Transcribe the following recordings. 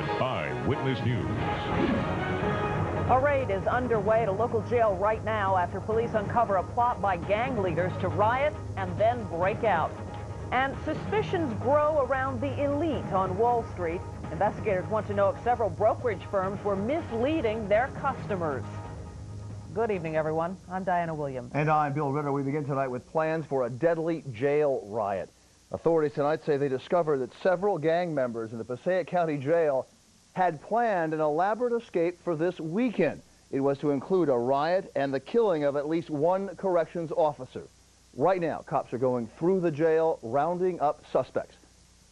Eyewitness News. A raid is underway at a local jail right now after police uncover a plot by gang leaders to riot and then break out. And suspicions grow around the elite on Wall Street. Investigators want to know if several brokerage firms were misleading their customers. Good evening, everyone. I'm Diana Williams. And I'm Bill Ritter. We begin tonight with plans for a deadly jail riot. Authorities tonight say they discovered that several gang members in the Passaic County Jail had planned an elaborate escape for this weekend. It was to include a riot and the killing of at least one corrections officer. Right now, cops are going through the jail, rounding up suspects.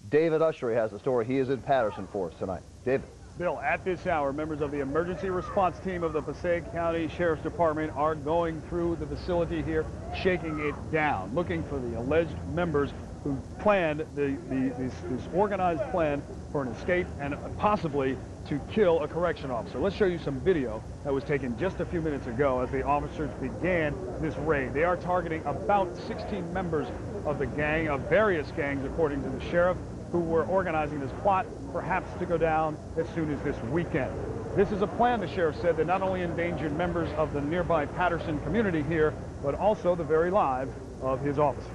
David Ushery has the story. He is in Patterson for us tonight. David. Bill, at this hour, members of the emergency response team of the Passaic County Sheriff's Department are going through the facility here, shaking it down, looking for the alleged members who planned this organized plan for an escape and possibly to kill a correction officer. Let's show you some video that was taken just a few minutes ago as the officers began this raid. They are targeting about 16 members of the gang, of various gangs, according to the sheriff, who were organizing this plot, perhaps to go down as soon as this weekend. This is a plan, the sheriff said, that not only endangered members of the nearby Patterson community here, but also the very lives of his officers.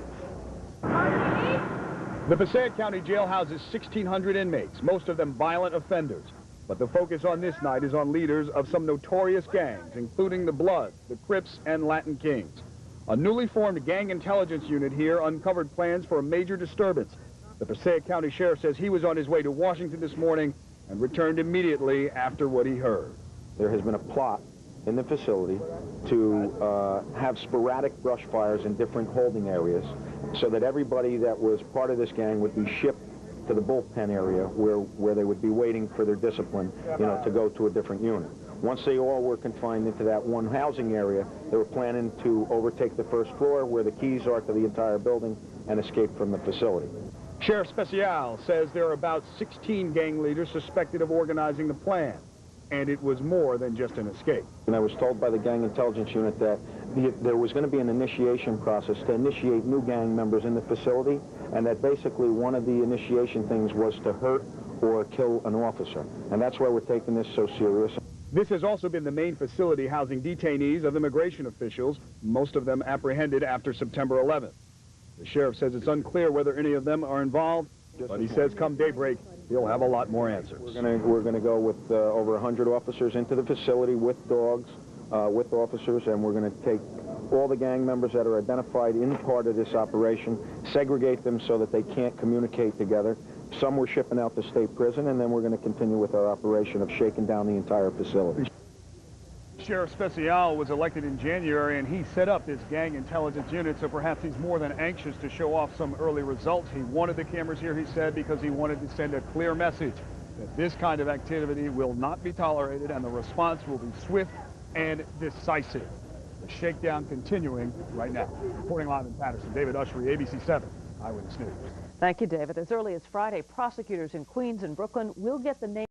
The Passaic County Jail houses 1,600 inmates, most of them violent offenders. But the focus on this night is on leaders of some notorious gangs, including the Bloods, the Crips, and Latin Kings. A newly formed gang intelligence unit here uncovered plans for a major disturbance. The Passaic County Sheriff says he was on his way to Washington this morning and returned immediately after what he heard. There has been a plot in the facility to have sporadic brush fires in different holding areas so that everybody that was part of this gang would be shipped to the bullpen area where they would be waiting for their discipline, to go to a different unit. Once they all were confined into that one housing area, they were planning to overtake the first floor where the keys are to the entire building and escape from the facility. Sheriff Speziale says there are about 16 gang leaders suspected of organizing the plan, and it was more than just an escape. And I was told by the gang intelligence unit that there was going to be an initiation process to initiate new gang members in the facility, and that basically one of the initiation things was to hurt or kill an officer. And that's why we're taking this so serious. This has also been the main facility housing detainees of immigration officials, most of them apprehended after September 11th. The sheriff says it's unclear whether any of them are involved, but he says come daybreak, he'll have a lot more answers. We're going to go with over 100 officers into the facility with dogs, with officers, and we're going to take all the gang members that are identified in part of this operation, segregate them so that they can't communicate together. Some we're shipping out to state prison, and then we're going to continue with our operation of shaking down the entire facility. Sheriff Speziale was elected in January, and he set up this gang intelligence unit, so perhaps he's more than anxious to show off some early results. He wanted the cameras here, he said, because he wanted to send a clear message that this kind of activity will not be tolerated and the response will be swift and decisive. The shakedown continuing right now. Reporting live in Patterson, David Ushery, ABC 7 Eyewitness News. Thank you, David. As early as Friday, prosecutors in Queens and Brooklyn will get the name